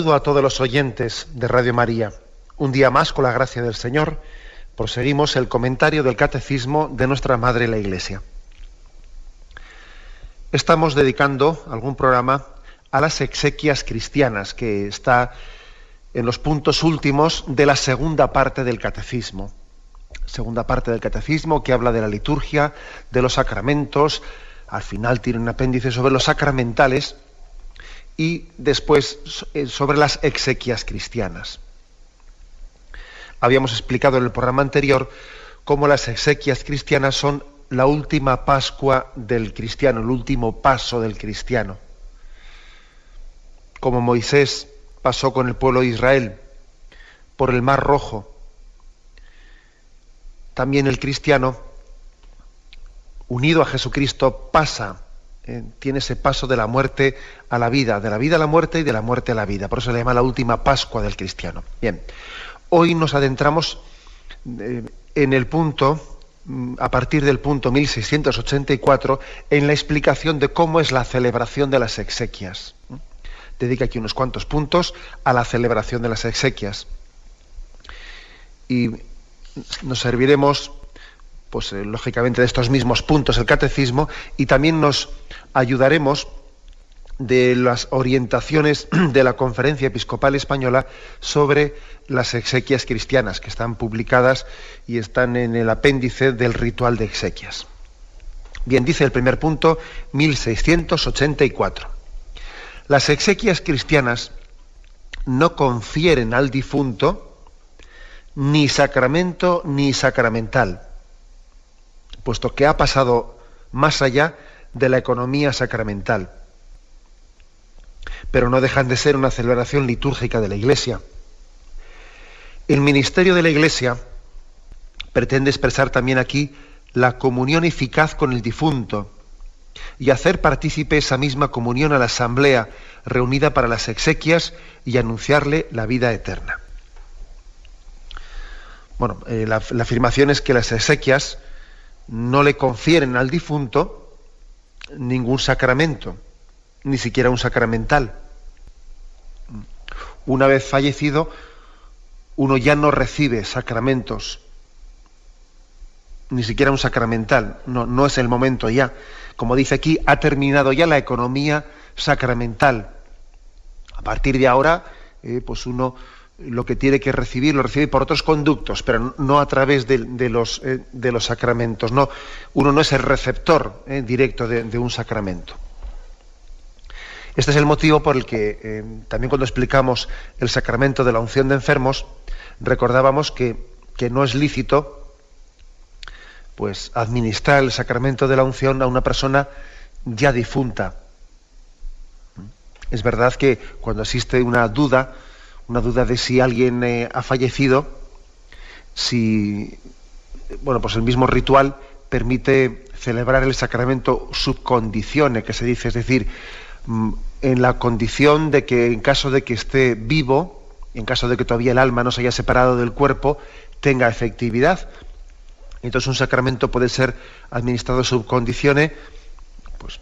Saludo a todos los oyentes de Radio María. Un día más, con la gracia del Señor, proseguimos el comentario del Catecismo de nuestra Madre la Iglesia. Estamos dedicando algún programa a las exequias cristianas, que está en los puntos últimos de la segunda parte del Catecismo. Segunda parte del Catecismo que habla de la liturgia, de los sacramentos. Al final tiene un apéndice sobre los sacramentales y después sobre las exequias cristianas. Habíamos explicado en el programa anterior cómo las exequias cristianas son la última Pascua del cristiano, el último paso del cristiano. Como Moisés pasó con el pueblo de Israel por el Mar Rojo, también el cristiano, unido a Jesucristo, tiene ese paso de la muerte a la vida, de la vida a la muerte y de la muerte a la vida. Por eso se le llama la última Pascua del cristiano. Bien, hoy nos adentramos en el punto, a partir del punto 1684, en la explicación de cómo es la celebración de las exequias. Dedica aquí unos cuantos puntos a la celebración de las exequias. Y nos serviremos, pues lógicamente, de estos mismos puntos el catecismo, y también nos ayudaremos de las orientaciones de la Conferencia Episcopal Española sobre las exequias cristianas, que están publicadas y están en el apéndice del ritual de exequias. Bien, dice el primer punto, 1684. Las exequias cristianas no confieren al difunto ni sacramento ni sacramental, puesto que ha pasado más allá de la economía sacramental. Pero no dejan de ser una celebración litúrgica de la Iglesia. El ministerio de la Iglesia pretende expresar también aquí la comunión eficaz con el difunto y hacer partícipe esa misma comunión a la asamblea reunida para las exequias y anunciarle la vida eterna. Bueno, la afirmación es que las exequias no le confieren al difunto ningún sacramento, ni siquiera un sacramental. Una vez fallecido, uno ya no recibe sacramentos, ni siquiera un sacramental. No es el momento ya. Como dice aquí, ha terminado ya la economía sacramental. A partir de ahora, pues uno lo que tiene que recibir, lo recibe por otros conductos, pero no a través de los sacramentos. No, uno no es el receptor directo de un sacramento. Este es el motivo por el que también cuando explicamos el sacramento de la unción de enfermos, recordábamos que no es lícito pues administrar el sacramento de la unción a una persona ya difunta. Es verdad que cuando existe una duda de si alguien ha fallecido, pues el mismo ritual permite celebrar el sacramento sub conditione, que se dice, es decir, en la condición de que en caso de que esté vivo, en caso de que todavía el alma no se haya separado del cuerpo, tenga efectividad. Entonces un sacramento puede ser administrado sub conditione, pues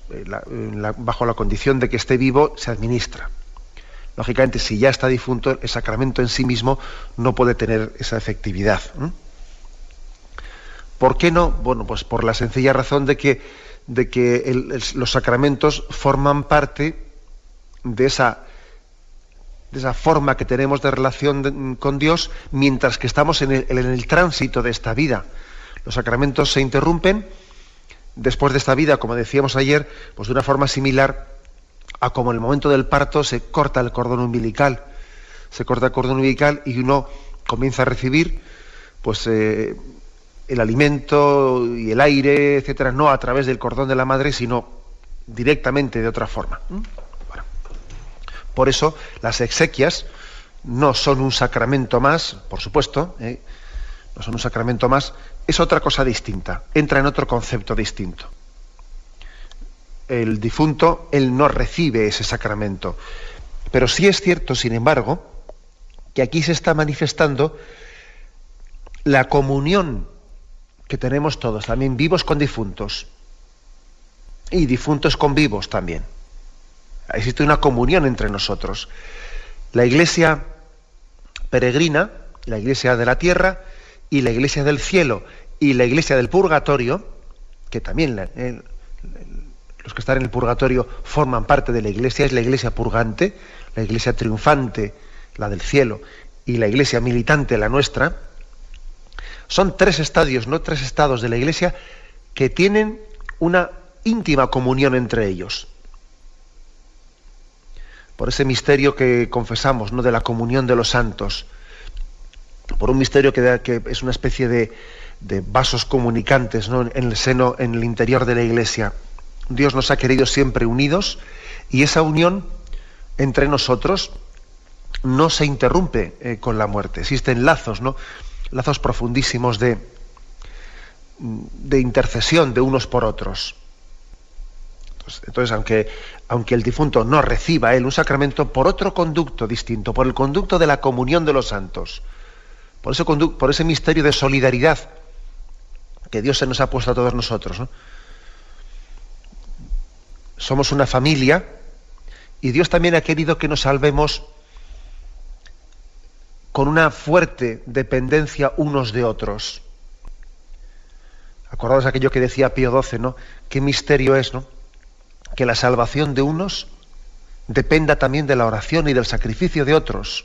bajo la condición de que esté vivo se administra. Lógicamente, si ya está difunto, el sacramento en sí mismo no puede tener esa efectividad. ¿Por qué no? Bueno, pues por la sencilla razón de que los sacramentos forman parte de esa forma que tenemos de relación con Dios mientras que estamos en el tránsito de esta vida. Los sacramentos se interrumpen después de esta vida, como decíamos ayer, pues de una forma similar a como en el momento del parto se corta el cordón umbilical. Se corta el cordón umbilical y uno comienza a recibir pues el alimento y el aire, etcétera, no a través del cordón de la madre, sino directamente de otra forma. Bueno, por eso las exequias no son un sacramento más, por supuesto, no son un sacramento más, es otra cosa distinta, entra en otro concepto distinto. El difunto, él no recibe ese sacramento. Pero sí es cierto, sin embargo, que aquí se está manifestando la comunión que tenemos todos, también vivos con difuntos y difuntos con vivos también. Existe una comunión entre nosotros. La Iglesia peregrina, la Iglesia de la tierra y la Iglesia del cielo y la Iglesia del purgatorio, que también los que están en el purgatorio forman parte de la Iglesia, es la Iglesia purgante, la Iglesia triunfante, la del cielo, y la Iglesia militante, la nuestra. Son tres estadios, no tres estados de la Iglesia que tienen una íntima comunión entre ellos. Por ese misterio que confesamos, ¿no?, de la comunión de los santos, por un misterio que es una especie de vasos comunicantes, ¿no?, en el seno, en el interior de la Iglesia. Dios nos ha querido siempre unidos y esa unión entre nosotros no se interrumpe con la muerte. Existen lazos, ¿no?, lazos profundísimos de intercesión de unos por otros. Entonces, aunque el difunto no reciba él un sacramento, por otro conducto distinto, por el conducto de la comunión de los santos, por ese misterio de solidaridad que Dios se nos ha puesto a todos nosotros, ¿no? Somos una familia y Dios también ha querido que nos salvemos con una fuerte dependencia unos de otros. Acordaos aquello que decía Pío XII, ¿no? Qué misterio es, ¿no?, que la salvación de unos dependa también de la oración y del sacrificio de otros.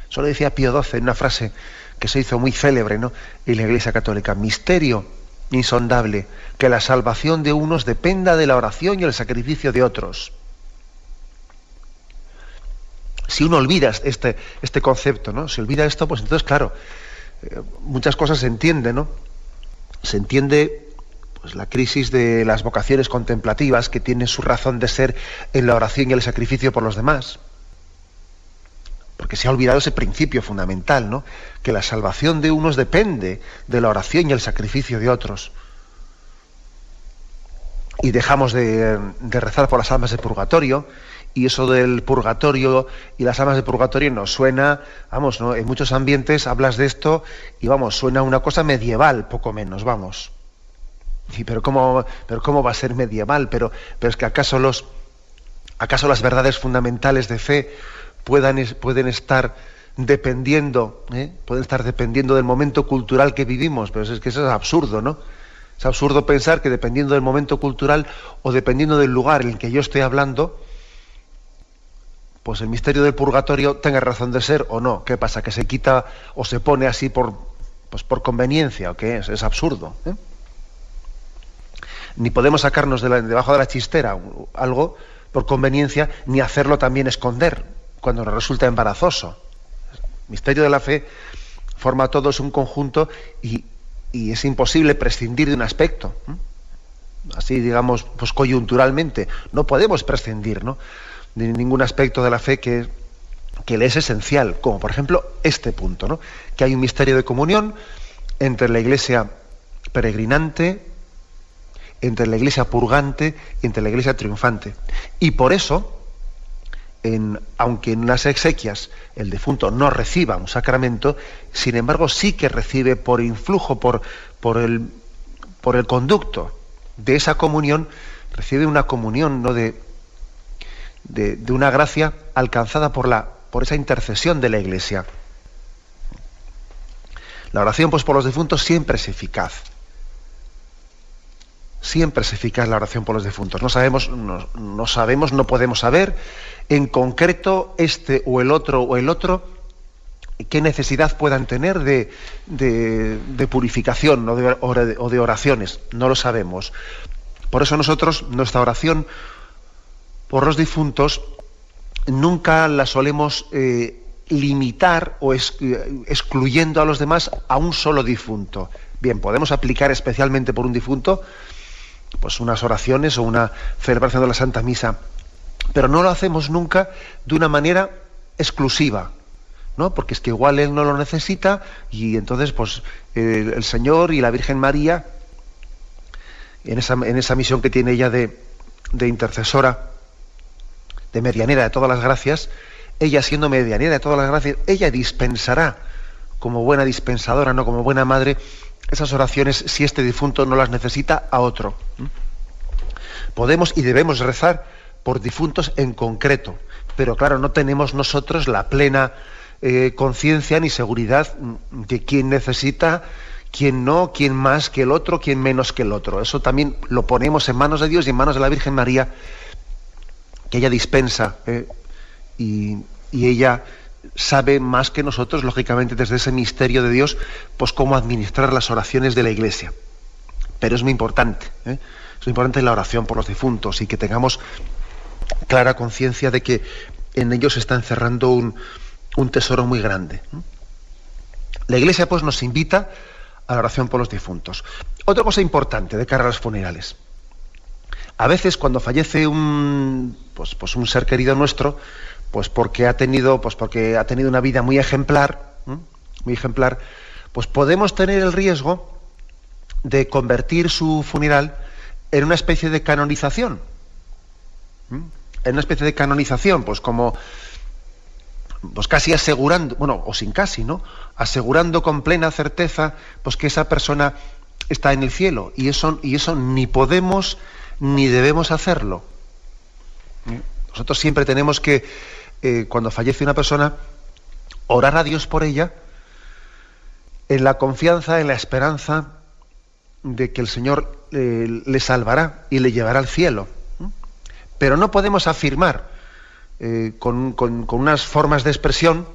Eso lo decía Pío XII en una frase que se hizo muy célebre, ¿no?, en la Iglesia Católica. Misterio insondable, que la salvación de unos dependa de la oración y el sacrificio de otros. Si uno olvida este concepto, ¿no?, si olvida esto, pues entonces, claro, muchas cosas se entienden, ¿no? Se entiende pues la crisis de las vocaciones contemplativas, que tienen su razón de ser en la oración y el sacrificio por los demás. Porque se ha olvidado ese principio fundamental, ¿no?, que la salvación de unos depende de la oración y el sacrificio de otros. Y dejamos de rezar por las almas de purgatorio, y eso del purgatorio y las almas de purgatorio nos suena, vamos, ¿no?, en muchos ambientes hablas de esto y vamos, suena una cosa medieval, poco menos, vamos. Sí, pero cómo va a ser medieval, pero es que acaso las verdades fundamentales de fe pueden estar dependiendo, pueden estar dependiendo del momento cultural que vivimos. Pero es que eso es absurdo, ¿no? Es absurdo pensar que dependiendo del momento cultural o dependiendo del lugar en el que yo estoy hablando, pues el misterio del purgatorio tenga razón de ser o no. ¿Qué pasa? ¿Que se quita o se pone así por conveniencia? ¿O qué es? Es absurdo, ¿eh? Ni podemos sacarnos debajo de la chistera algo por conveniencia, ni hacerlo también esconder cuando nos resulta embarazoso. El misterio de la fe forma todos un conjunto y es imposible prescindir de un aspecto. Así, digamos, pues coyunturalmente. No podemos prescindir, ¿no?, de ningún aspecto de la fe que le es esencial, como por ejemplo este punto, ¿no?, que hay un misterio de comunión entre la Iglesia peregrinante, entre la Iglesia purgante y entre la Iglesia triunfante. Y por eso, aunque en las exequias el difunto no reciba un sacramento, sin embargo sí que recibe por influjo, por el conducto de esa comunión, recibe una comunión, ¿no?, de una gracia alcanzada por esa intercesión de la Iglesia. La oración, pues, por los difuntos siempre es eficaz. Siempre es eficaz la oración por los difuntos. No podemos saber en concreto este o el otro qué necesidad puedan tener de purificación, ¿no?, o de oraciones. No lo sabemos. Por eso nosotros, nuestra oración por los difuntos, nunca la solemos limitar o excluyendo a los demás a un solo difunto. Bien, podemos aplicar especialmente por un difunto pues unas oraciones o una celebración de la Santa Misa, pero no lo hacemos nunca de una manera exclusiva, ¿no?, porque es que igual él no lo necesita y entonces pues el Señor y la Virgen María, en esa misión que tiene ella de intercesora, de medianera de todas las gracias, ella siendo medianera de todas las gracias, ella dispensará como buena dispensadora, no como buena madre, esas oraciones, si este difunto no las necesita, a otro. Podemos y debemos rezar por difuntos en concreto, pero claro, no tenemos nosotros la plena conciencia ni seguridad de quién necesita, quién no, quién más que el otro, quién menos que el otro. Eso también lo ponemos en manos de Dios y en manos de la Virgen María, que ella dispensa, y ella sabe más que nosotros, lógicamente, desde ese misterio de Dios, pues cómo administrar las oraciones de la Iglesia. Pero es muy importante, es muy importante la oración por los difuntos y que tengamos clara conciencia de que en ellos se está encerrando un tesoro muy grande. La Iglesia, pues, nos invita a la oración por los difuntos. Otra cosa importante de cara a los funerales. A veces cuando fallece un ser querido nuestro, pues porque ha tenido una vida muy ejemplar, pues podemos tener el riesgo de convertir su funeral en una especie de canonización. En una especie de canonización, pues como casi asegurando, o sin casi, ¿no? Asegurando con plena certeza pues que esa persona está en el cielo, y eso ni podemos ni debemos hacerlo. Nosotros siempre tenemos que, cuando fallece una persona, orar a Dios por ella, en la confianza, en la esperanza de que el Señor le salvará y le llevará al cielo. Pero no podemos afirmar con unas formas de expresión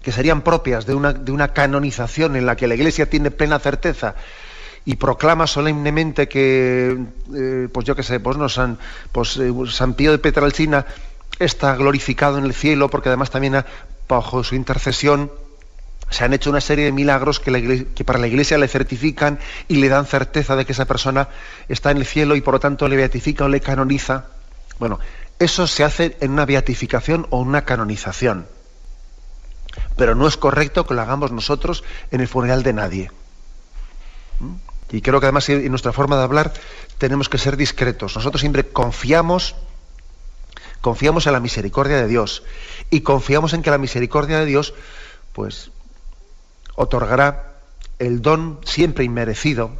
que serían propias de una canonización en la que la Iglesia tiene plena certeza y proclama solemnemente que, San Pío de Pietrelcina está glorificado en el cielo, porque además también bajo su intercesión se han hecho una serie de milagros que para la Iglesia le certifican y le dan certeza de que esa persona está en el cielo y por lo tanto le beatifica o le canoniza. Bueno, eso se hace en una beatificación o una canonización. Pero no es correcto que lo hagamos nosotros en el funeral de nadie. Y creo que además en nuestra forma de hablar tenemos que ser discretos. Nosotros siempre confiamos en la misericordia de Dios y confiamos en que la misericordia de Dios pues otorgará el don siempre inmerecido,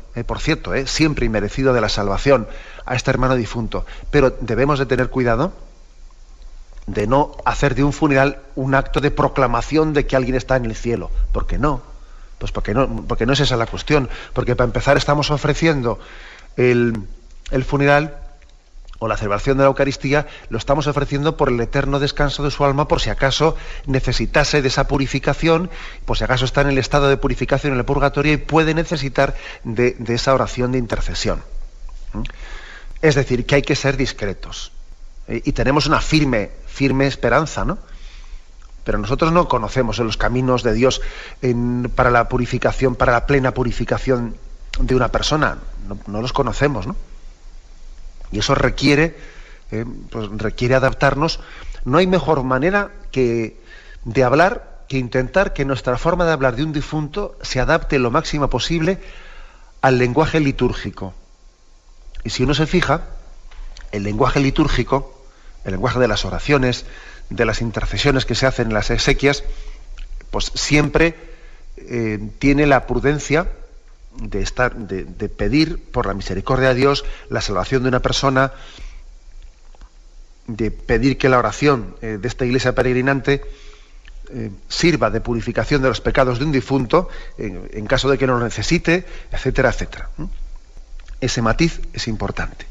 siempre inmerecido de la salvación a este hermano difunto. Pero debemos de tener cuidado de no hacer de un funeral un acto de proclamación de que alguien está en el cielo. ¿Por qué no? Pues porque no es esa la cuestión. Porque para empezar estamos ofreciendo el funeral o la celebración de la Eucaristía, lo estamos ofreciendo por el eterno descanso de su alma, por si acaso necesitase de esa purificación, por si acaso está en el estado de purificación en el purgatorio y puede necesitar de esa oración de intercesión. Es decir, que hay que ser discretos. Y tenemos una firme esperanza, ¿no? Pero nosotros no conocemos los caminos de Dios para la purificación, para la plena purificación de una persona. No los conocemos, ¿no? Y eso requiere adaptarnos. No hay mejor manera de hablar que intentar que nuestra forma de hablar de un difunto se adapte lo máximo posible al lenguaje litúrgico. Y si uno se fija, el lenguaje litúrgico, el lenguaje de las oraciones, de las intercesiones que se hacen en las exequias, pues siempre tiene la prudencia de pedir por la misericordia de Dios la salvación de una persona, de pedir que la oración de esta iglesia peregrinante sirva de purificación de los pecados de un difunto en caso de que no lo necesite, etcétera, etcétera. Ese matiz es importante.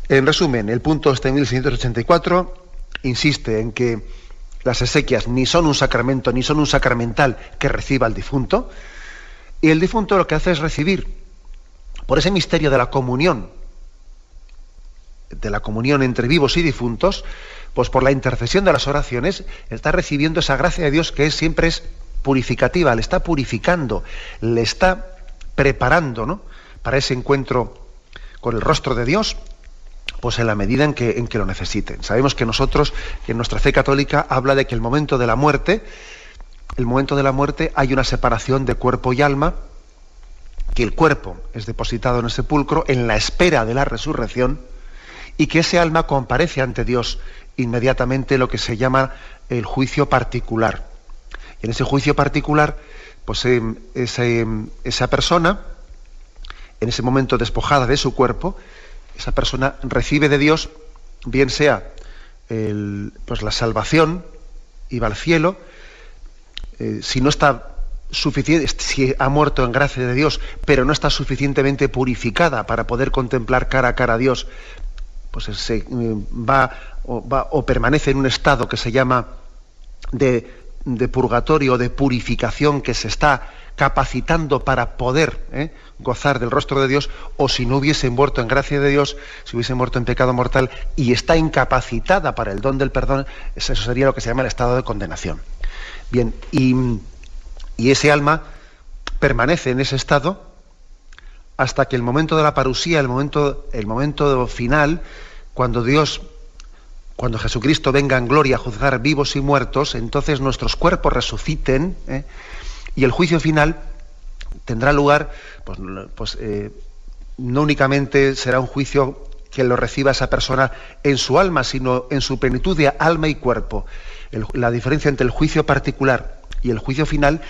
En resumen, el punto 1684 insiste en que las exequias ni son un sacramento ni son un sacramental que reciba al difunto, y el difunto lo que hace es recibir por ese misterio de la comunión entre vivos y difuntos, pues por la intercesión de las oraciones, está recibiendo esa gracia de Dios que siempre es purificativa, le está purificando, le está preparando, ¿no?, para ese encuentro con el rostro de Dios, pues en la medida en que lo necesiten. Sabemos que nosotros, en nuestra fe católica, habla de que el momento de la muerte hay una separación de cuerpo y alma, que el cuerpo es depositado en el sepulcro en la espera de la resurrección, y que ese alma comparece ante Dios inmediatamente, lo que se llama el juicio particular. Y en ese juicio particular, pues esa persona, en ese momento despojada de su cuerpo, esa persona recibe de Dios, bien sea pues la salvación y va al cielo, si no está suficiente, si ha muerto en gracia de Dios, pero no está suficientemente purificada para poder contemplar cara a cara a Dios, pues va o permanece en un estado que se llama de purgatorio, de purificación, que se está capacitando para poder gozar del rostro de Dios, o si no hubiese muerto en gracia de Dios, si hubiese muerto en pecado mortal y está incapacitada para el don del perdón, eso sería lo que se llama el estado de condenación. Bien, y ese alma permanece en ese estado hasta que el momento de la parusía, el momento final, cuando Jesucristo venga en gloria a juzgar vivos y muertos, entonces nuestros cuerpos resuciten, y el juicio final tendrá lugar, no únicamente será un juicio que lo reciba esa persona en su alma, sino en su plenitud de alma y cuerpo. La diferencia entre el juicio particular y el juicio final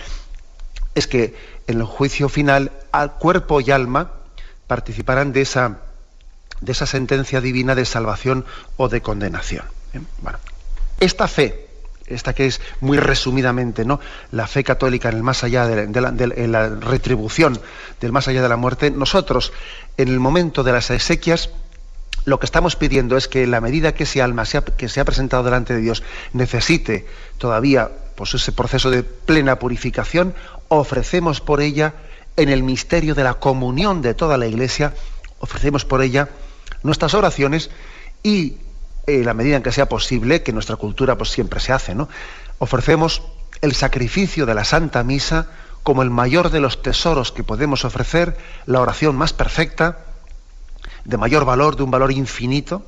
es que en el juicio final cuerpo y alma participarán de esa sentencia divina de salvación o de condenación. Bueno, esta fe, esta que es muy resumidamente, ¿no?, la fe católica en el más allá en la retribución del más allá de la muerte, nosotros en el momento de las exequias lo que estamos pidiendo es que en la medida que ese alma que se ha presentado delante de Dios necesite todavía pues ese proceso de plena purificación, ofrecemos por ella, en el misterio de la comunión de toda la Iglesia, ofrecemos por ella nuestras oraciones y, en la medida en que sea posible, que nuestra cultura pues siempre se hace, ¿no?, ofrecemos el sacrificio de la Santa Misa como el mayor de los tesoros que podemos ofrecer, la oración más perfecta, de mayor valor, de un valor infinito,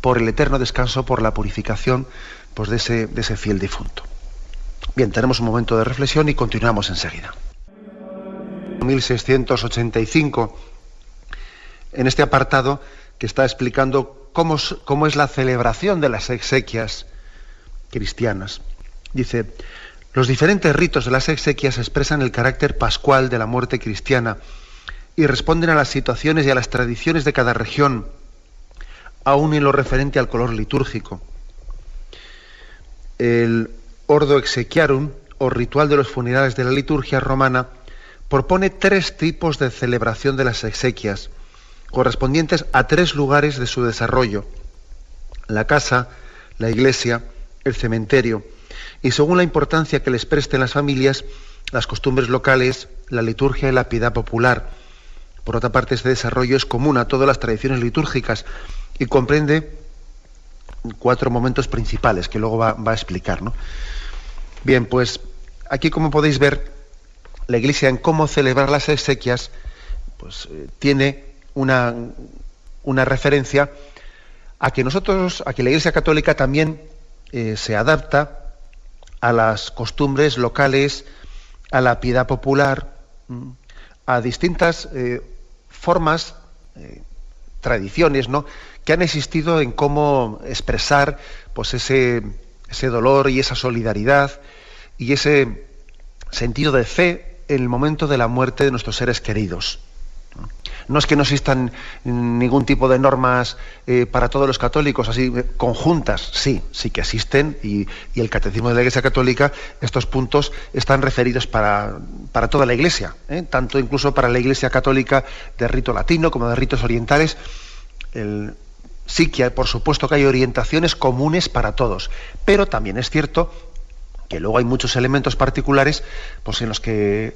por el eterno descanso, por la purificación pues de ese fiel difunto. Bien, tenemos un momento de reflexión y continuamos enseguida. 1685, en este apartado que está explicando cómo es la celebración de las exequias cristianas. Dice: los diferentes ritos de las exequias expresan el carácter pascual de la muerte cristiana y responden a las situaciones y a las tradiciones de cada región, aun en lo referente al color litúrgico. El Ordo Exequiarum, o ritual de los funerales de la liturgia romana, propone 3 tipos de celebración de las exequias, correspondientes a 3 lugares de su desarrollo: la casa, la iglesia, el cementerio, y según la importancia que les presten las familias, las costumbres locales, la liturgia y la piedad popular. Por otra parte, este desarrollo es común a todas las tradiciones litúrgicas y comprende 4 momentos principales que luego va a explicar, ¿no? Bien, pues aquí, como podéis ver, la Iglesia en cómo celebrar las exequias pues tiene una referencia a que la Iglesia Católica también se adapta a las costumbres locales, a la piedad popular, a distintas formas, tradiciones, ¿no?, que han existido en cómo expresar pues ese dolor y esa solidaridad y ese sentido de fe en el momento de la muerte de nuestros seres queridos. No es que no existan ningún tipo de normas para todos los católicos, así conjuntas, sí que existen, y el Catecismo de la Iglesia Católica, estos puntos están referidos para toda la Iglesia, tanto incluso para la Iglesia Católica de rito latino como de ritos orientales. Sí que por supuesto que hay orientaciones comunes para todos, pero también es cierto que luego hay muchos elementos particulares pues en los que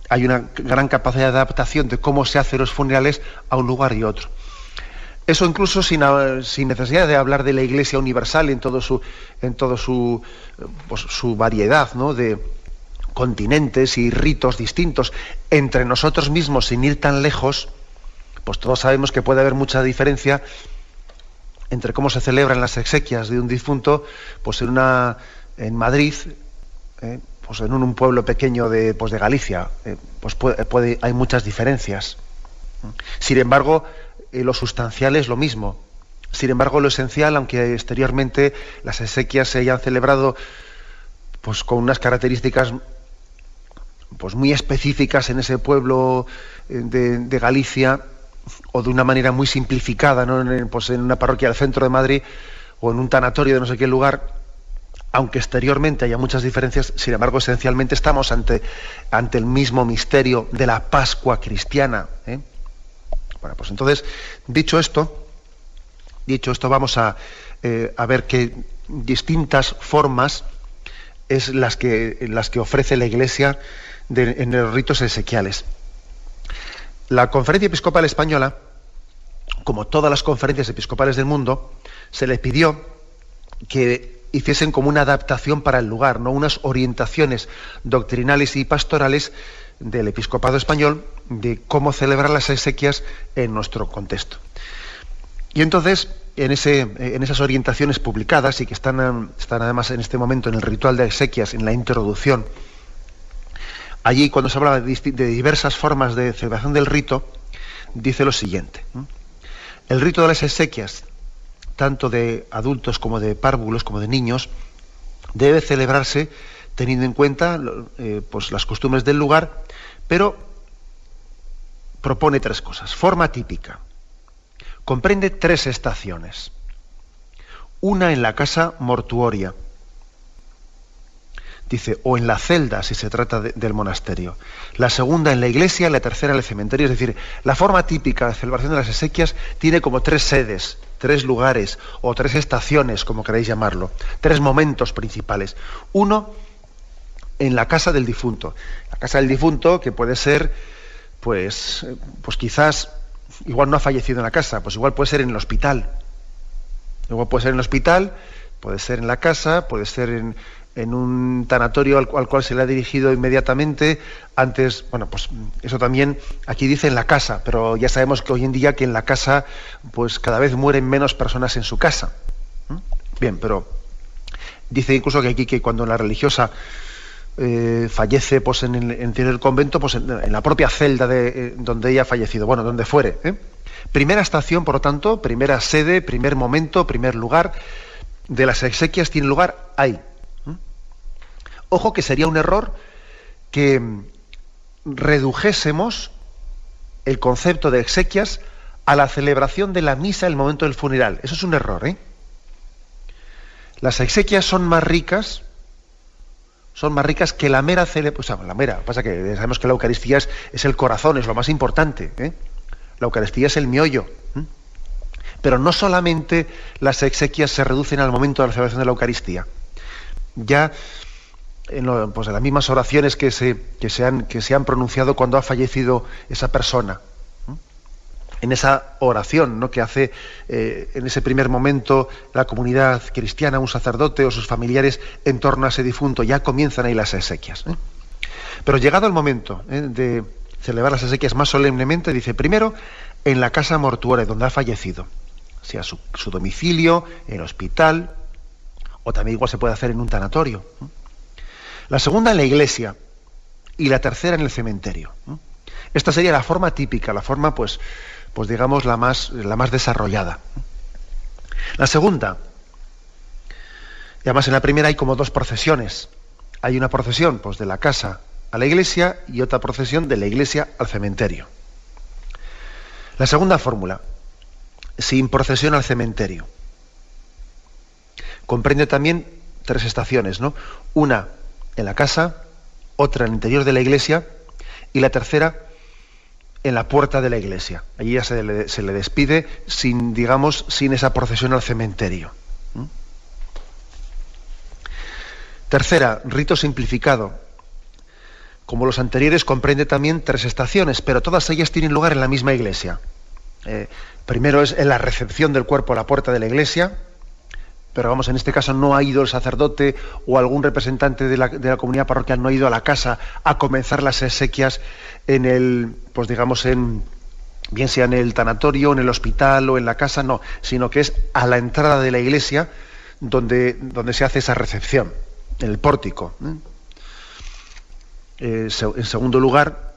hay una gran capacidad de adaptación de cómo se hacen los funerales a un lugar y otro. Eso incluso sin necesidad de hablar de la Iglesia universal en todo su variedad, ¿no?, de continentes y ritos distintos. Entre nosotros mismos, sin ir tan lejos, pues todos sabemos que puede haber mucha diferencia entre cómo se celebran las exequias de un difunto, pues en Madrid, pues en un pueblo pequeño de Galicia, pues hay muchas diferencias. Sin embargo, lo sustancial es lo mismo. Sin embargo, lo esencial, aunque exteriormente las exequias se hayan celebrado pues con unas características pues muy específicas en ese pueblo de Galicia, o de una manera muy simplificada, ¿no? Pues en una parroquia del centro de Madrid o en un tanatorio de no sé qué lugar, aunque exteriormente haya muchas diferencias, sin embargo, esencialmente estamos ante el mismo misterio de la Pascua cristiana, ¿eh? Bueno, pues entonces, dicho esto, vamos a ver que distintas formas es las que ofrece la Iglesia en los ritos exequiales. La Conferencia Episcopal Española, como todas las conferencias episcopales del mundo, se le pidió que hiciesen como una adaptación para el lugar, ¿no? Unas orientaciones doctrinales y pastorales del episcopado español de cómo celebrar las exequias en nuestro contexto. Y entonces, en esas orientaciones publicadas, y que están además en este momento en el ritual de exequias, en la introducción, allí cuando se habla de diversas formas de celebración del rito, dice lo siguiente: el rito de las exequias, tanto de adultos como de párvulos, como de niños, debe celebrarse teniendo en cuenta pues las costumbres del lugar, pero propone 3 cosas. Forma típica. Comprende 3 estaciones. Una en la casa mortuoria. Dice, o en la celda, si se trata del monasterio. La segunda en la iglesia y la tercera en el cementerio. Es decir, la forma típica de celebración de las exequias tiene como 3 sedes, 3 lugares, o 3 estaciones, como queráis llamarlo. 3 momentos principales. Uno, en la casa del difunto. La casa del difunto, que puede ser, pues quizás, igual no ha fallecido en la casa, pues igual puede ser en el hospital. Igual puede ser en el hospital, puede ser en la casa, puede ser en un tanatorio al cual se le ha dirigido inmediatamente. Antes, bueno, pues eso también aquí dice en la casa, pero ya sabemos que hoy en día que en la casa pues cada vez mueren menos personas en su casa. Bien, pero dice incluso que aquí que cuando la religiosa fallece pues en el convento, pues en la propia celda donde ella ha fallecido, bueno, donde fuere, ¿eh? Primera estación, por lo tanto, primera sede, primer momento, primer lugar de las exequias tiene lugar ahí. Ojo que sería un error que redujésemos el concepto de exequias a la celebración de la misa en el momento del funeral. Eso es un error, ¿eh? Las exequias son más ricas que la mera celebración. Pues, la mera, pasa que sabemos que la Eucaristía es el corazón, es lo más importante, ¿eh? La Eucaristía es el miollo. Pero no solamente las exequias se reducen al momento de la celebración de la Eucaristía. Ya en las mismas oraciones que se han pronunciado cuando ha fallecido esa persona, en esa oración, ¿no?, que hace en ese primer momento la comunidad cristiana, un sacerdote o sus familiares en torno a ese difunto, ya comienzan ahí las exequias, ¿eh? Pero llegado el momento de celebrar las exequias más solemnemente, dice primero en la casa mortuoria donde ha fallecido, sea su domicilio, el hospital, o también igual se puede hacer en un tanatorio. La segunda en la iglesia y la tercera en el cementerio. Esta sería la forma típica, la forma pues digamos la más desarrollada. La segunda, y además en la primera hay como 2 procesiones. Hay una procesión pues de la casa a la iglesia y otra procesión de la iglesia al cementerio. La segunda fórmula, sin procesión al cementerio. Comprende también 3 estaciones, ¿no? Una en la casa, otra en el interior de la iglesia y la tercera en la puerta de la iglesia. Allí ya se le despide sin esa procesión al cementerio. Tercera, rito simplificado. Como los anteriores, comprende también 3 estaciones, pero todas ellas tienen lugar en la misma iglesia. Primero es en la recepción del cuerpo a la puerta de la iglesia, pero en este caso no ha ido el sacerdote o algún representante de la comunidad parroquial, no ha ido a la casa a comenzar las exequias bien sea en el tanatorio, en el hospital o en la casa, no, sino que es a la entrada de la iglesia donde se hace esa recepción, en el pórtico. En segundo lugar,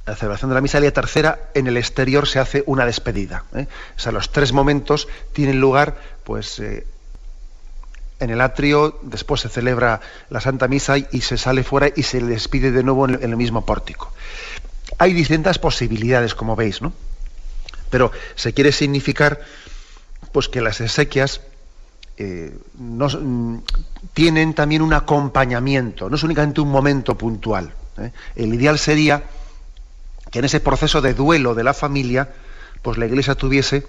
la celebración de la misa, y la tercera, en el exterior se hace una despedida. O sea, los 3 momentos tienen lugar en el atrio, después se celebra la Santa Misa y se sale fuera y se le despide de nuevo en el mismo pórtico. Hay distintas posibilidades, como veis, ¿no? Pero se quiere significar pues que las exequias tienen también un acompañamiento, no es únicamente un momento puntual. El ideal sería que en ese proceso de duelo de la familia, pues la Iglesia tuviese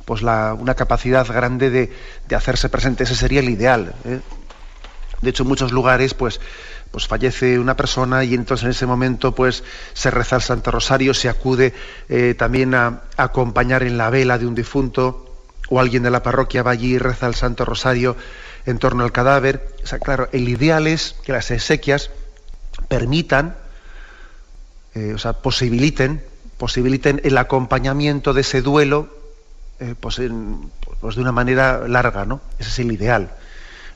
pues una capacidad grande de hacerse presente. Ese sería el ideal. De hecho, en muchos lugares pues fallece una persona y entonces en ese momento pues se reza el Santo Rosario, se acude también a acompañar en la vela de un difunto, o alguien de la parroquia va allí y reza el Santo Rosario en torno al cadáver. O sea, claro, el ideal es que las exequias permitan, posibiliten el acompañamiento de ese duelo pues de una manera larga, ¿no? Ese es el ideal.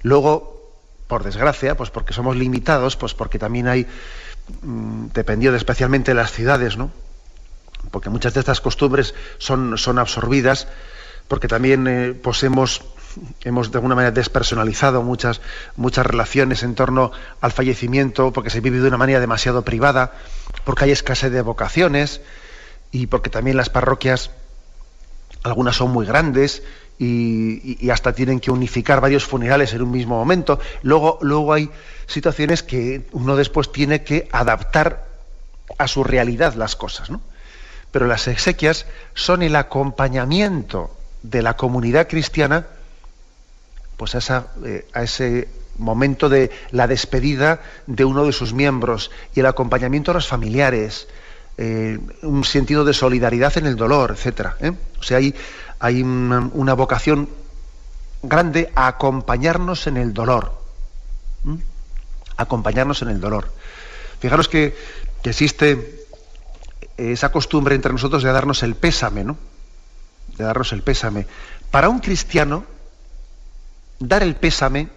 Luego, por desgracia, pues porque somos limitados, pues porque también hay, dependiendo especialmente de las ciudades, ¿no? Porque muchas de estas costumbres son absorbidas, porque también pues hemos de alguna manera despersonalizado muchas relaciones en torno al fallecimiento, porque se vive de una manera demasiado privada, porque hay escasez de vocaciones y porque también las parroquias, algunas son muy grandes y hasta tienen que unificar varios funerales en un mismo momento. Luego hay situaciones que uno después tiene que adaptar a su realidad las cosas, ¿no? Pero las exequias son el acompañamiento de la comunidad cristiana pues a ese momento de la despedida de uno de sus miembros, y el acompañamiento a los familiares, un sentido de solidaridad en el dolor, etcétera. O sea, hay una vocación grande a acompañarnos en el dolor. Acompañarnos en el dolor. Fijaros que existe esa costumbre entre nosotros de darnos el pésame, ¿no? De darnos el pésame. Para un cristiano, dar el pésame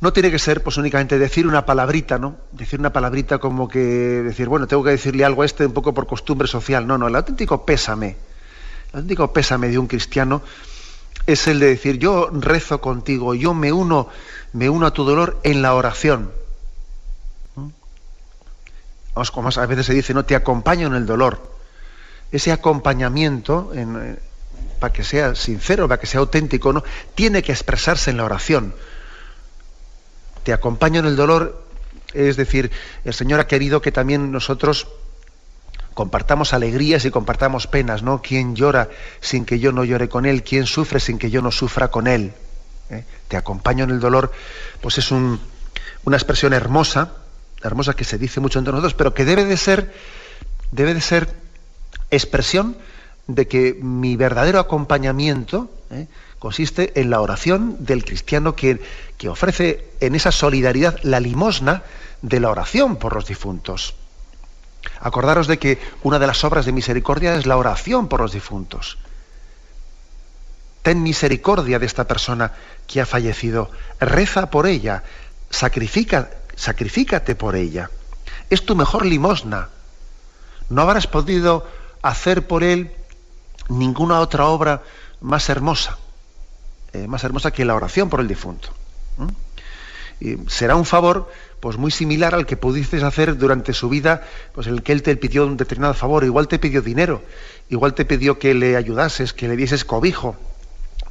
no tiene que ser pues únicamente decir una palabrita, ¿no? Decir una palabrita como que decir, bueno, tengo que decirle algo a un poco por costumbre social. No, el auténtico pésame de un cristiano es el de decir, yo rezo contigo, yo me uno a tu dolor en la oración. Como a veces se dice, no, te acompaño en el dolor. Ese acompañamiento, para que sea sincero, para que sea auténtico, ¿no?, tiene que expresarse en la oración. Te acompaño en el dolor, es decir, el Señor ha querido que también nosotros compartamos alegrías y compartamos penas, ¿no? ¿Quién llora sin que yo no llore con él? ¿Quién sufre sin que yo no sufra con él? Te acompaño en el dolor, pues es una expresión hermosa que se dice mucho entre nosotros, pero que debe de ser expresión de que mi verdadero acompañamiento consiste en la oración del cristiano que ofrece en esa solidaridad la limosna de la oración por los difuntos. Acordaros de que una de las obras de misericordia es la oración por los difuntos. Ten misericordia de esta persona que ha fallecido, reza por ella, sacrifícate por ella. Es tu mejor limosna. No habrás podido hacer por él ninguna otra obra más hermosa que la oración por el difunto. Y será un favor pues muy similar al que pudiste hacer durante su vida, pues el que él te pidió un determinado favor. Igual te pidió dinero, igual te pidió que le ayudases, que le dieses cobijo.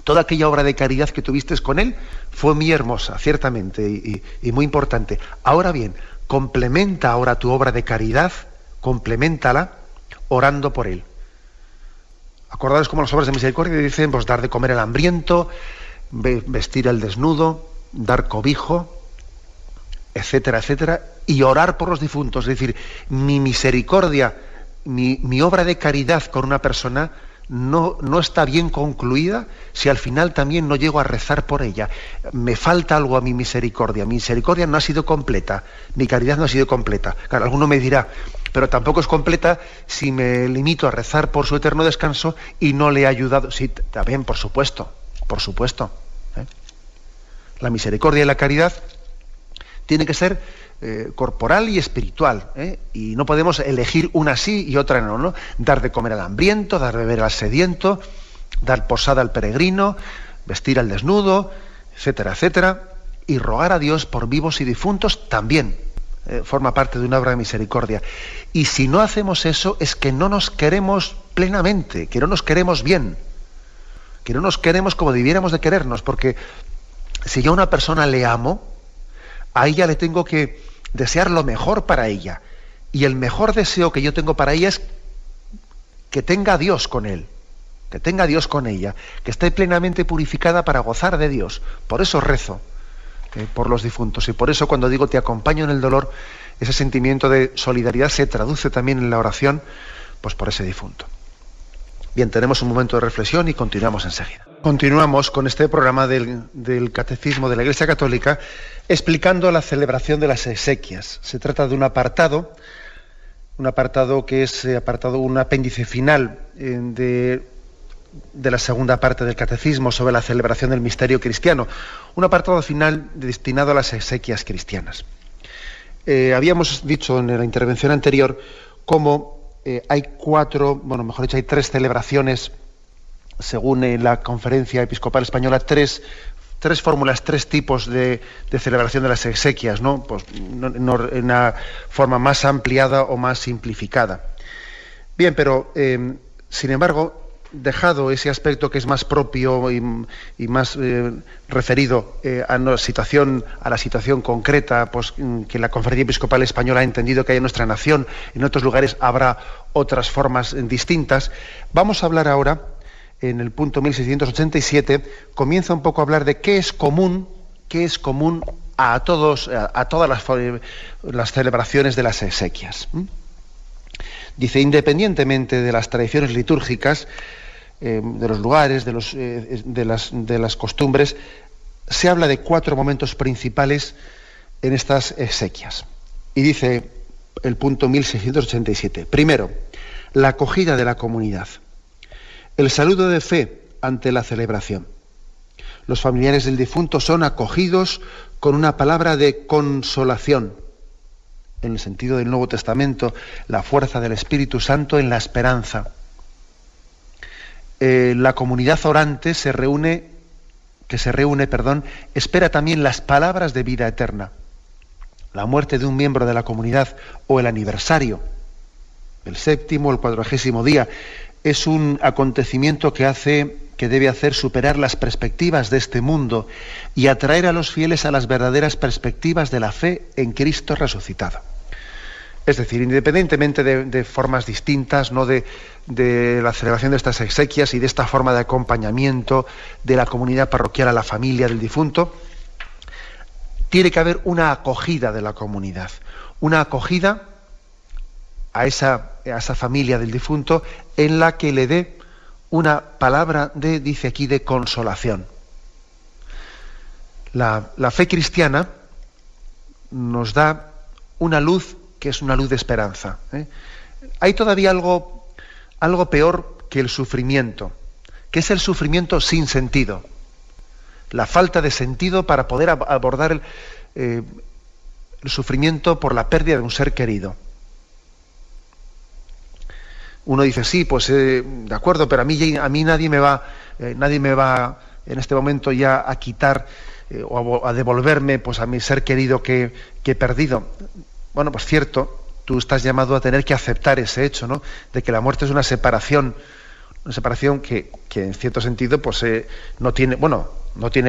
Toda aquella obra de caridad que tuviste con él fue muy hermosa, ciertamente, y muy importante. Ahora bien, complementa ahora tu obra de caridad, compleméntala orando por él. Acordaros como las obras de misericordia dicen, pues dar de comer al hambriento, vestir al desnudo, dar cobijo, etcétera, etcétera, y orar por los difuntos. Es decir, mi misericordia, mi obra de caridad con una persona no está bien concluida si al final también no llego a rezar por ella. Me falta algo a mi misericordia no ha sido completa, mi caridad no ha sido completa. Claro, alguno me dirá, pero tampoco es completa si me limito a rezar por su eterno descanso y no le he ayudado. Sí, también, por supuesto. La misericordia y la caridad tiene que ser corporal y espiritual, y no podemos elegir una sí y otra no. Dar de comer al hambriento, dar de beber al sediento, dar posada al peregrino, vestir al desnudo, etcétera, etcétera, y rogar a Dios por vivos y difuntos también. forma parte de una obra de misericordia. Y si no hacemos eso, es que no nos queremos plenamente, que no nos queremos bien, que no nos queremos como debiéramos de querernos, porque si yo a una persona le amo, a ella le tengo que desear lo mejor para ella. Y el mejor deseo que yo tengo para ella es que tenga a Dios con él, que tenga a Dios con ella, que esté plenamente purificada para gozar de Dios. Por eso rezo por los difuntos. Y por eso cuando digo te acompaño en el dolor, ese sentimiento de solidaridad se traduce también en la oración, pues por ese difunto. Bien, tenemos un momento de reflexión y continuamos enseguida. Continuamos con este programa del Catecismo de la Iglesia Católica, explicando la celebración de las exequias. Se trata de un apartado que es un apéndice final de la segunda parte del Catecismo sobre la celebración del misterio cristiano. Un apartado final destinado a las exequias cristianas. Habíamos dicho en la intervención anterior cómo hay hay 3 celebraciones, según la Conferencia Episcopal Española, tres fórmulas, 3 tipos de celebración de las exequias, ¿no? Pues, en una forma más ampliada o más simplificada. Bien, pero sin embargo, dejado ese aspecto que es más propio y más referido a la situación concreta, pues que la Conferencia Episcopal Española ha entendido que hay en nuestra nación, en otros lugares habrá otras formas distintas, vamos a hablar ahora, en el punto 1687, comienza un poco a hablar de qué es común a todas las celebraciones de las exequias. Dice, independientemente de las tradiciones litúrgicas, de los lugares, de las costumbres, se habla de 4 momentos principales en estas exequias. Y dice el punto 1687. Primero, la acogida de la comunidad. El saludo de fe ante la celebración. Los familiares del difunto son acogidos con una palabra de consolación. En el sentido del Nuevo Testamento, la fuerza del Espíritu Santo en la esperanza. La comunidad orante espera también las palabras de vida eterna. La muerte de un miembro de la comunidad o el aniversario, el 7º o el 40º día, es un acontecimiento que debe hacer superar las perspectivas de este mundo y atraer a los fieles a las verdaderas perspectivas de la fe en Cristo resucitado. Es decir, independientemente de formas distintas, ¿no?, de la celebración de estas exequias y de esta forma de acompañamiento de la comunidad parroquial a la familia del difunto, tiene que haber una acogida de la comunidad, una acogida a esa familia del difunto en la que le dé una palabra dice aquí, de consolación. La fe cristiana nos da una luz que es una luz de esperanza. Hay todavía algo peor que el sufrimiento, que es el sufrimiento sin sentido, la falta de sentido para poder abordar el sufrimiento por la pérdida de un ser querido. Uno dice, sí, pues de acuerdo, pero a mí nadie me va en este momento ya a quitar o a devolverme pues a mi ser querido que he perdido. Bueno, pues cierto, tú estás llamado a tener que aceptar ese hecho, ¿no?, de que la muerte es una separación que en cierto sentido pues no tiene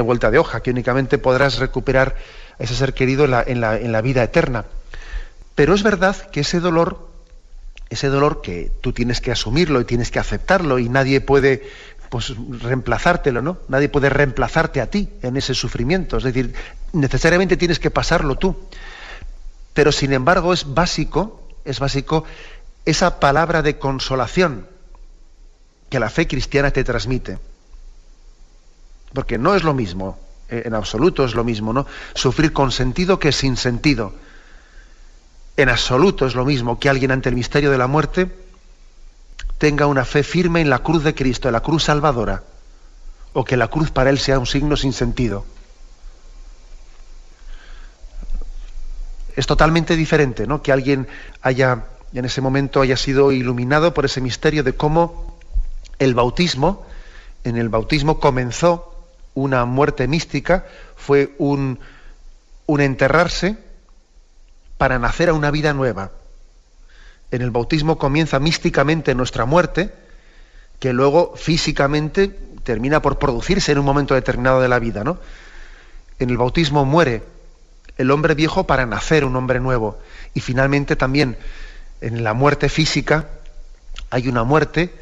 vuelta de hoja, que únicamente podrás recuperar a ese ser querido en la vida eterna. Pero es verdad que ese dolor que tú tienes que asumirlo y tienes que aceptarlo, y nadie puede pues reemplazártelo, ¿no? Nadie puede reemplazarte a ti en ese sufrimiento, es decir, necesariamente tienes que pasarlo tú. Pero sin embargo es básico esa palabra de consolación que la fe cristiana te transmite. Porque no es lo mismo, en absoluto es lo mismo, ¿no?, sufrir con sentido que sin sentido. En absoluto es lo mismo que alguien ante el misterio de la muerte tenga una fe firme en la cruz de Cristo, en la cruz salvadora, o que la cruz para él sea un signo sin sentido. Es totalmente diferente, ¿no?, que alguien en ese momento haya sido iluminado por ese misterio de cómo en el bautismo comenzó una muerte mística, fue un enterrarse para nacer a una vida nueva. En el bautismo comienza místicamente nuestra muerte, que luego físicamente termina por producirse en un momento determinado de la vida, ¿no? En el bautismo muere el hombre viejo para nacer un hombre nuevo. Y finalmente también en la muerte física hay una muerte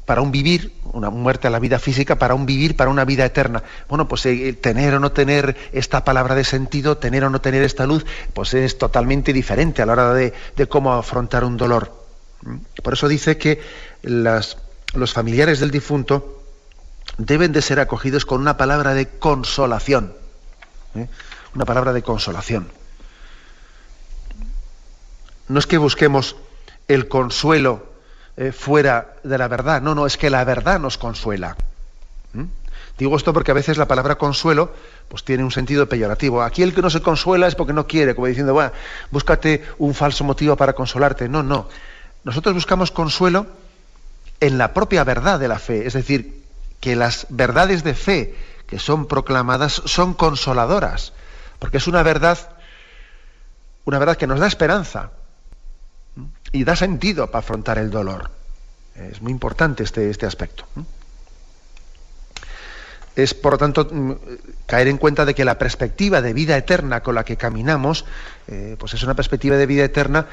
para un vivir, una muerte a la vida física para un vivir, para una vida eterna. Bueno, pues tener o no tener esta palabra de sentido, tener o no tener esta luz, pues es totalmente diferente a la hora de cómo afrontar un dolor. Por eso dice que los familiares del difunto deben de ser acogidos con una palabra de consolación. Una palabra de consolación. No es que busquemos el consuelo fuera de la verdad, no, es que la verdad nos consuela. Digo esto porque a veces la palabra consuelo pues tiene un sentido peyorativo. Aquí el que no se consuela es porque no quiere, como diciendo, bueno, búscate un falso motivo para consolarte. No. Nosotros buscamos consuelo en la propia verdad de la fe, es decir, que las verdades de fe que son proclamadas son consoladoras, porque es una verdad que nos da esperanza y da sentido para afrontar el dolor. Es muy importante este aspecto. Es, por lo tanto, caer en cuenta de que la perspectiva de vida eterna con la que caminamos, pues es una perspectiva de vida eterna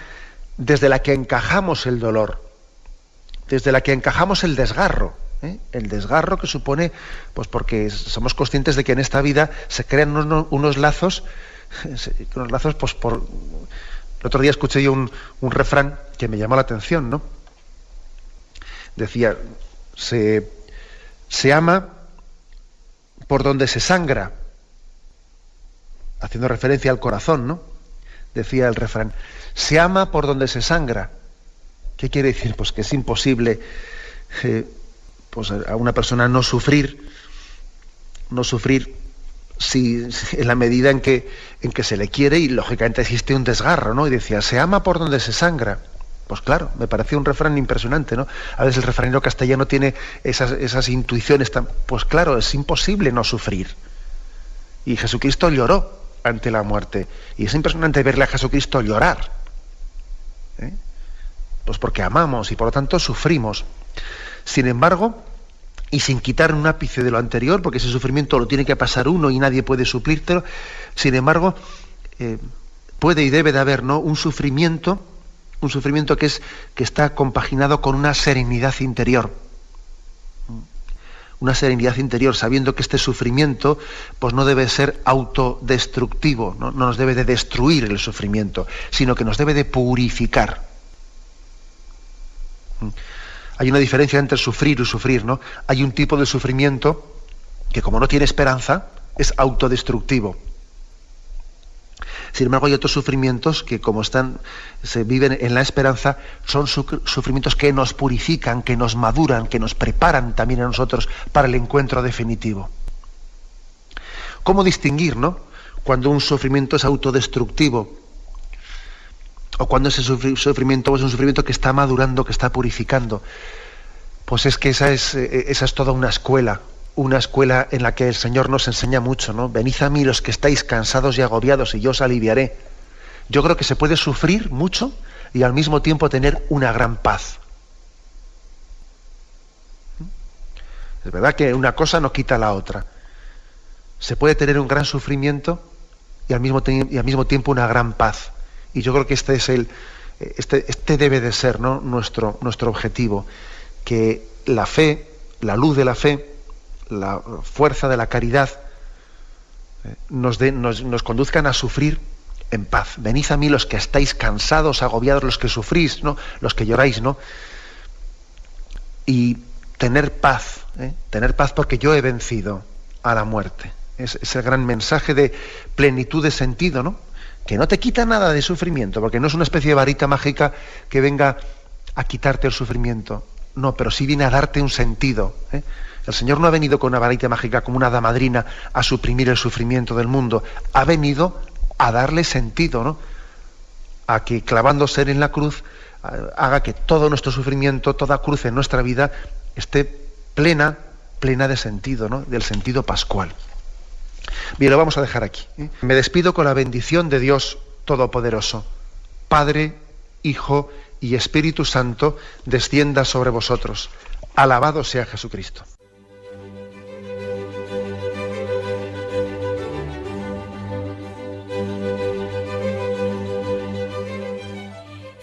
desde la que encajamos el dolor, desde la que encajamos el desgarro. El desgarro que supone, pues porque somos conscientes de que en esta vida se crean unos lazos, pues por... El otro día escuché yo un refrán que me llamó la atención, ¿no? Decía, se ama por donde se sangra, haciendo referencia al corazón, ¿no? Decía el refrán, se ama por donde se sangra. ¿Qué quiere decir? Pues que es imposible pues a una persona no sufrir si en la medida en que se le quiere, y lógicamente existe un desgarro, ¿no? Y decía, se ama por donde se sangra. Pues claro, me pareció un refrán impresionante, ¿no? A veces el refranero castellano tiene esas intuiciones pues claro, es imposible no sufrir. Y Jesucristo lloró ante la muerte. Y es impresionante verle a Jesucristo llorar. Pues porque amamos y por lo tanto sufrimos. Sin embargo, y sin quitar un ápice de lo anterior, porque ese sufrimiento lo tiene que pasar uno y nadie puede suplírtelo, sin embargo, puede y debe de haber, ¿no?, un sufrimiento que está compaginado con una serenidad interior. Una serenidad interior, sabiendo que este sufrimiento pues no debe ser autodestructivo, no nos debe de destruir el sufrimiento, sino que nos debe de purificar. Hay una diferencia entre sufrir y sufrir, ¿no? Hay un tipo de sufrimiento que, como no tiene esperanza, es autodestructivo. Sin embargo, hay otros sufrimientos que, como se viven en la esperanza, son sufrimientos que nos purifican, que nos maduran, que nos preparan también a nosotros para el encuentro definitivo. ¿Cómo distinguir, no?, cuando un sufrimiento es autodestructivo o cuando ese sufrimiento es un sufrimiento que está madurando, que está purificando? Pues es que esa es toda una escuela en la que el Señor nos enseña mucho, ¿no? Venid a mí los que estáis cansados y agobiados y yo os aliviaré. Yo creo que se puede sufrir mucho y al mismo tiempo tener una gran paz. Es verdad que una cosa no quita la otra. Se puede tener un gran sufrimiento y al mismo tiempo una gran paz. Y yo creo que este debe de ser, ¿no?, nuestro objetivo, que la fe, la luz de la fe, la fuerza de la caridad nos conduzcan a sufrir en paz. Venid a mí los que estáis cansados, agobiados, los que sufrís, ¿no?, los que lloráis, ¿no?, y tener paz porque yo he vencido a la muerte. Es ese gran mensaje de plenitud de sentido, ¿no?, que no te quita nada de sufrimiento, porque no es una especie de varita mágica que venga a quitarte el sufrimiento. No, pero sí viene a darte un sentido. El Señor no ha venido con una varita mágica como una hada madrina a suprimir el sufrimiento del mundo. Ha venido a darle sentido, ¿no?, a que clavándose en la cruz haga que todo nuestro sufrimiento, toda cruz en nuestra vida esté plena de sentido, ¿no?, del sentido pascual. Bien, lo vamos a dejar aquí. Me despido con la bendición de Dios Todopoderoso. Padre, Hijo y Espíritu Santo, descienda sobre vosotros. Alabado sea Jesucristo.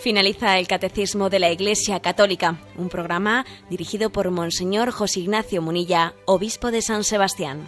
Finaliza el Catecismo de la Iglesia Católica, un programa dirigido por Monseñor José Ignacio Munilla, obispo de San Sebastián.